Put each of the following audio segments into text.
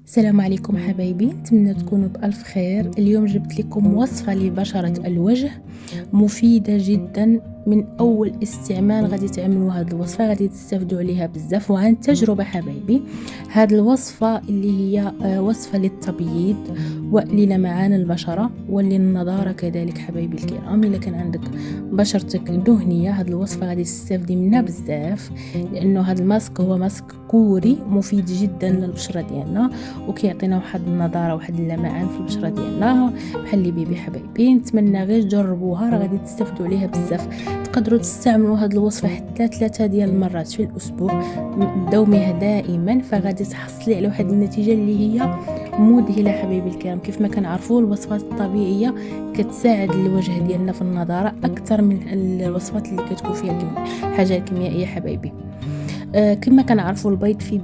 السلام عليكم حبايبي، نتمنى تكونوا بألف خير. اليوم جبت لكم وصفة لبشرة الوجه مفيدة جدا. من أول استعمال غادي تعملوا هذه الوصفة، غادي تستافدوا عليها بزاف. وعن تجربة حبايبي، هذه الوصفة اللي هي وصفة للتبييض وللمعان البشرة وللنضارة كذلك. حبايبي الكرام، إلا كان عندك بشرتك دهنية، هذه الوصفة غادي تستافدي منها بزاف، لأنه هذا الماسك هو ماسك كوري مفيد جدا للبشرة ديالنا، وكيعطينا واحد النضاره واحد اللمعان في البشره ديالنا بحال اللي بيبي. حبايبي نتمنى غير تجربوها، راه غادي تستافدوا عليها بزاف. تقدروا تستعملوا هذه الوصفه حتى 3 ديال المرات في الاسبوع، دوميها دائما، فغادي تحصلي على واحد النتيجه اللي هي مذهله. حبايبي الكرام، كيف ما كنعرفوا الوصفات الطبيعيه كتساعد الوجه ديالنا في النضاره اكثر من الوصفات اللي كتكون فيها حاجه كيميائيه. حبايبي كما كنعرفوا البيض فيه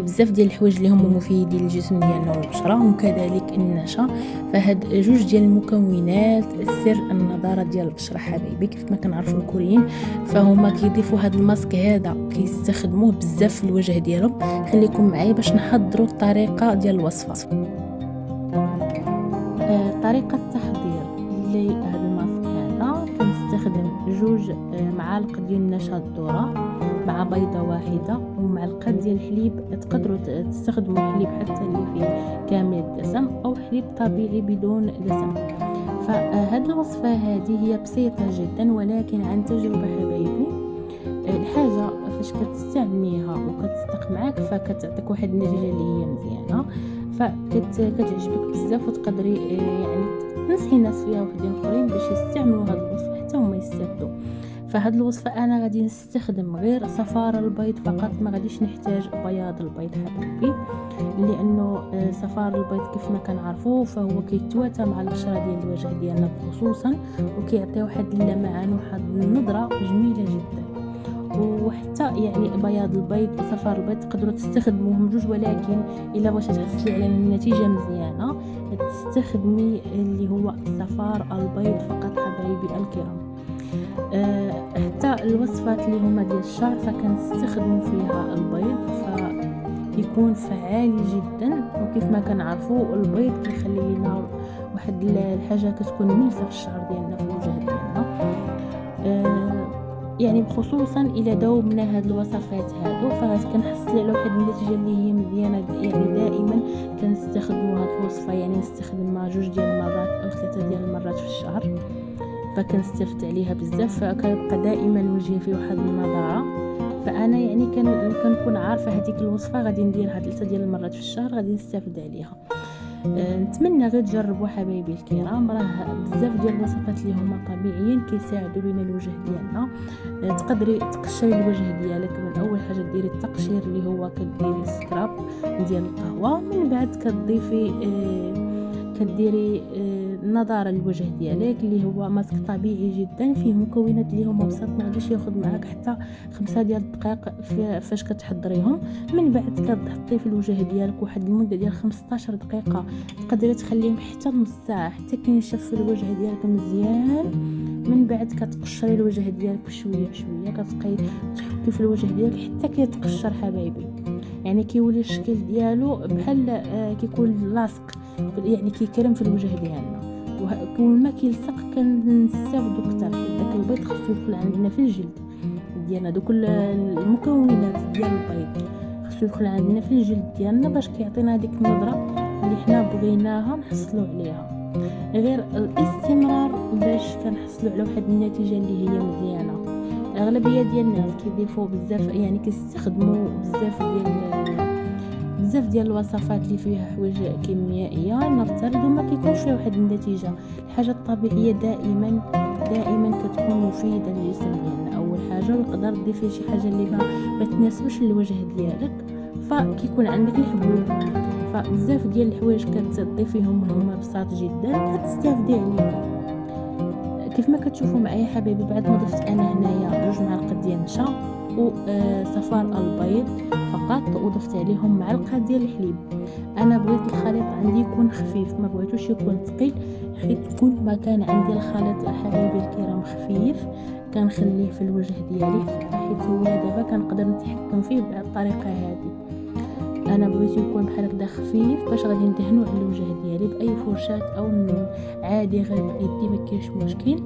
بزاف ديال الحوايج اللي هما مفيدين للجسم ديالنا والبشره، وكذلك النشا. فهاد جوج ديال المكونات سر النضاره ديال البشره. حبايبي كيف ما كنعرفوا الكوريين فهما كيضيفوا هاد الماسك هذا كيستخدموه بزاف في الوجه ديالهم. خليكم معايا باش نحضروا الطريقه ديال الوصفه. طريقه التحضير لهذا الماسك هذا، كنستخدم 2 معالق ديال النشا الذره مع بيضه واحده ومعلقه ديال الحليب. تقدروا تستخدموا الحليب حتى اللي فيه كامل الدسم او حليب طبيعي بدون دسم. فهاد الوصفه هذه هي بسيطه جدا، ولكن عن تجربه حبايبي الحاجه فاش كتستعمليها وكتصدق معاك فكتعطيك واحد النتيجه اللي هي مزيانه، فكتعجبك بزاف، وتقدري يعني تنصحي الناس فيها وحدين اخرين باش يستعملوا هاد الوصفه حتى هما يستافدوا. فهاد الوصفه انا غادي نستخدم غير صفار البيض فقط، ما غاديش نحتاج بياض البيض حبايبي، لانه صفار البيض كيف ما كنعرفوا فهو كيتواتى مع البشره ديال الوجه ديالنا خصوصا، وكيعطي واحد اللمعان واحد النضره جميله جدا. وحتى يعني بياض البيض وصفار البيض تقدروا تستخدموهم جوج، ولكن الا بغيتي تحصلي على النتيجه مزيانه تستخدمي اللي هو صفار البيض فقط. حبايبي الكرام حتى الوصفات اللي هما ديال الشعر فكنستخدموا فيها البيض، فيكون فعال جدا. وكيف ما كنعرفوا البيض كيخلي لنا واحد الحاجه كتكون ملسه في الشعر ديالنا في الوجه ديالنا. يعني خصوصا الى داومنا هاد الوصفات هادو فغادي كنحصل على واحد النتيجه اللي هي مزيانه. يعني دائما كنستخدموا هاد الوصفه، يعني نستخدمها 2 ديال المرات او 3 ديال المرات في الشهر، فكنستفد عليها بزاف، فكيبقى دائما وجهي فيه واحد النضاره. فانا يعني كنكون عارفه هذيك الوصفه غادي نديرها 3 ديال المرات في الشهر، غادي نستافد عليها. نتمنى غير تجربوا حبايبي الكرام، راه بزاف ديال الوصفات اللي هما طبيعيين كيساعدوا لينا الوجه ديالنا. تقدري تقشري الوجه ديالك. من اول حاجه ديري التقشير اللي هو كديري سكراب ديال القهوه، من بعد كديري النضاره للوجه ديالك اللي هو ماسك طبيعي جدا فيه مكونات اللي هما بسيط، ما غاديش ياخذ معاك حتى 5 ديال الدقائق فاش كتحضريهم. من بعد كتحطيه في الوجه ديالك واحد المده ديال 15 دقيقه، تقدري تخليهم حتى نص ساعه حتى كينشف الوجه ديالك مزيان. من بعد كتقشري الوجه ديالك بشويه بشويه، كتبقاي تحكي في الوجه ديالك حتى كيتقشر حبايبي، يعني كيولي الشكل ديالو بحال كيكون لاصق، يعني كيكرم في الوجه ديالنا. وكل ما كيلصق كنستافدوا اكثر. داك البيض خصو يدخل عندنا في الجلد ديالنا، دوك المكونات ديال البيض خصو يدخل عندنا في الجلد ديالنا باش كيعطينا هذيك النظره اللي حنا بغيناها نحصلوا عليها. غير الاستمرار باش كنحصلوا على واحد النتيجه اللي هي مزيانه. اغلبيه ديال الناس كيضيفوا بزاف، يعني كيستخدموا بزاف ديال الوصفات اللي فيها حوايج كيميائيه نفترض وما كيكونش فيها واحد النتيجه. الحاجه الطبيعيه دائما كتكون مفيده للجسم ديالنا. اول حاجه تقدر تضيفي شي حاجه اللي ما تناسبش للوجه ديالك، فكيكون عندك الحبوب. فبزاف ديال الحوايج كتضيفيهم هما بساط جدا كتستافدي عليهم. كيف ما كتشوفوا معايا حبايبي، بعد ما ضفت انا هنايا 2 معالق ديال النشا وصفار البيض فقط، وضفت عليهم معلقه ديال الحليب. انا بغيت الخليط عندي يكون خفيف، ما بغيتوش يكون ثقيل، حيت كل ما كان عندي الخليط حبايبي الكرام خفيف كنخليه في الوجه ديالي، حيت هو دابا كنقدر نتحكم فيه بهذه الطريقه هذه. انا بغيت يكون بحال هكذا خفيف باش غادي ندهنو على الوجه ديالي باي فرشاه او عادي غير بيدي ما كاينش مشكل.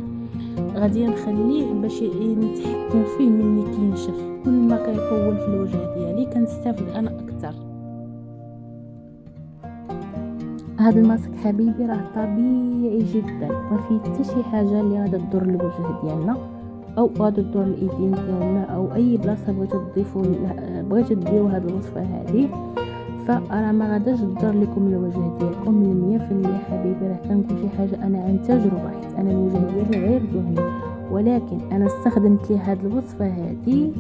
غادي نخليه باش نتحكم فيه ملي كينشف، كل ما كيطول في الوجه ديالي كنستافد انا اكثر. هذا الماسك حبيبي راه طبيعي جدا، ما فيه حتى شي حاجه اللي غادا تضر الوجه ديالنا او غادا تضر الايدين ديالنا او اي بلاصه بغيتو ديروا هذه الوصفه هذه، فراه ما غاداش تضر لكم الوجه ديالكم 100% حبيبي. راه كنقول شي حاجه انا عن تجربه، حيت انا الوجه ديالي غير دهني، ولكن انا استخدمت لي هذه الوصفه هذه.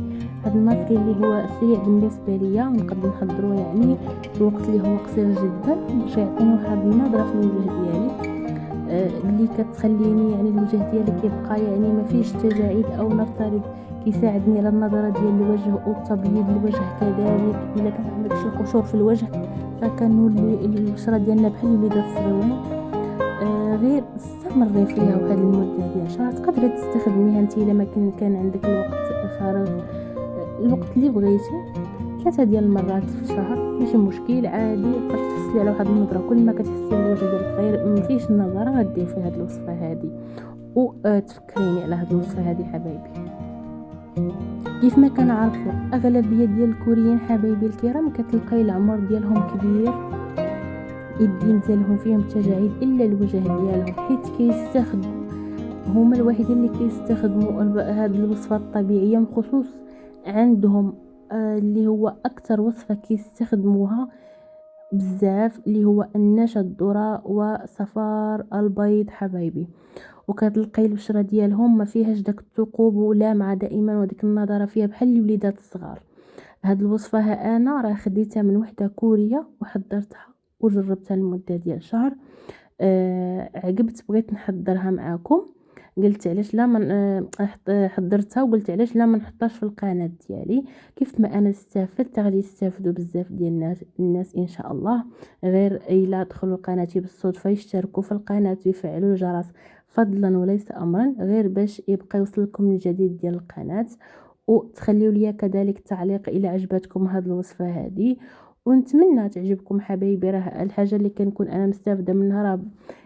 هذا الماسك اللي هو سريع بالنسبه ليا ونقدر نحضروه يعني في الوقت اللي هو قصير جدا باش يعطيني واحد النظره في الوجه ديالي اللي كتخليني يعني الوجه ديالي كيبقى يعني ما فيش تجاعيد، او نفترض كيساعدني على النظره ديال الوجه وتبييض الوجه كذلك. الا كان عندك شي قشور في الوجه فكنولي البشره ديالنا بحال الوليدات الصغيورين. غير استمري فيها واحد المده ديال شهر، تقدري تستخدميها انت الا ما كان عندك الوقت فارغ، الوقت اللي بغيتي 3 ديال المرات في الشهر ماشي مشكل عادي. تقدري تحصلي على واحد النظره، كل ما كتحسي بالوجه ديالك غير ما فيش النظره غدير في هذه الوصفه هذه. وتفكريني على هذه الوصفه هذه حبايبي. كيف ما كنعرفوا اغلبيه ديال الكوريين حبايبي الكرام كتلقاي العمر ديالهم كبير، اليدين ديالهم فيهم تجاعيد الا الوجه ديالهم، حيت كيستخدموا هما الوحيدين اللي كيستخدموا هذه الوصفه الطبيعيه مخصوص عندهم اللي هو اكثر وصفه كيستخدموها بزاف اللي هو النشا الذره وصفار البيض حبايبي. وكتلقاي البشره ديالهم ما فيهاش داك الثقوب ولامعه دائما وديك النضاره فيها بحال الوليدات الصغار. هاد الوصفه انا راه خديتها من وحده كوريه وحضرتها وجربتها لمده ديال شهر. عجبت بغيت نحضرها معاكم، قلت علاش لا من حضرتها وقلت علاش لا ما نحطهاش في القناه ديالي. كيف ما انا استفدت غادي يستافدوا بزاف ديال الناس ان شاء الله. غير الا دخلوا قناتي بالصدفه يشتركوا في القناه ويفعلوا الجرس فضلا وليس امرا، غير باش يبقى يوصلكم الجديد ديال القناه. وتخليوا لي كذلك تعليق الى عجبتكم هذه الوصفه هذه، ونتمنى تعجبكم حبايبي. راه الحاجه اللي كنكون انا مستافده منها راه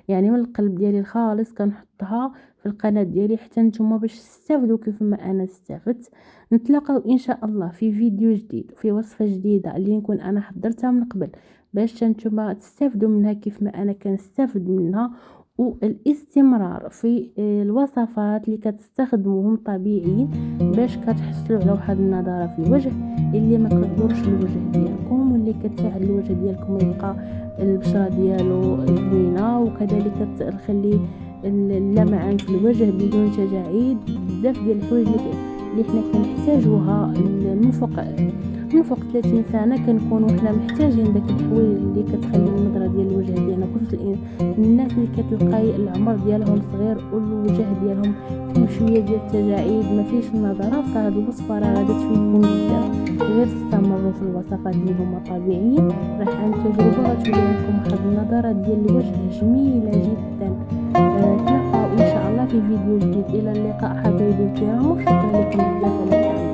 يعني من القلب ديالي الخالص كنحطها في القناه ديالي حتى نتوما باش تستافدوا كيف ما انا استفدت. نتلاقاو ان شاء الله في فيديو جديد وفي وصفه جديده اللي نكون انا حضرتها من قبل باش نتوما تستافدوا منها كيف ما انا كنستافد منها. والاستمرار في الوصفات اللي كتستخدموهم طبيعيين باش كتحصلوا على واحد النضاره في الوجه اللي ما كتضرش الوجه ديالكم، واللي كتساعد الوجه ديالكم يبقى البشره ديالو زوينه، وكذلك كتخلي اللمعان في الوجه بدون تجاعيد. بزاف ديال الحوايج اللي حنا كنحتاجوها من فوق 30 سنه كنكونوا حنا محتاجين داك الحوايج اللي كتخلي النظره ديال الوجه ديالنا، خصوصا الناس اللي كتلقاي العمر ديالهم صغير والوجه ديالهم فيه شويه ديال التجاعيد ما فيش النظره. فهاد الوصفه راه غادي تفيدكم بزاف، غير استمروا في الوصفات اللي هما طبيعيين. راح عن تجربه غتولي لكم واحد النظره ديال الوجه جميله جدا. نتلاقاو ان شاء الله في فيديو جديد. الى اللقاء حبايبي الكرام، وشكرا لكم بزاف على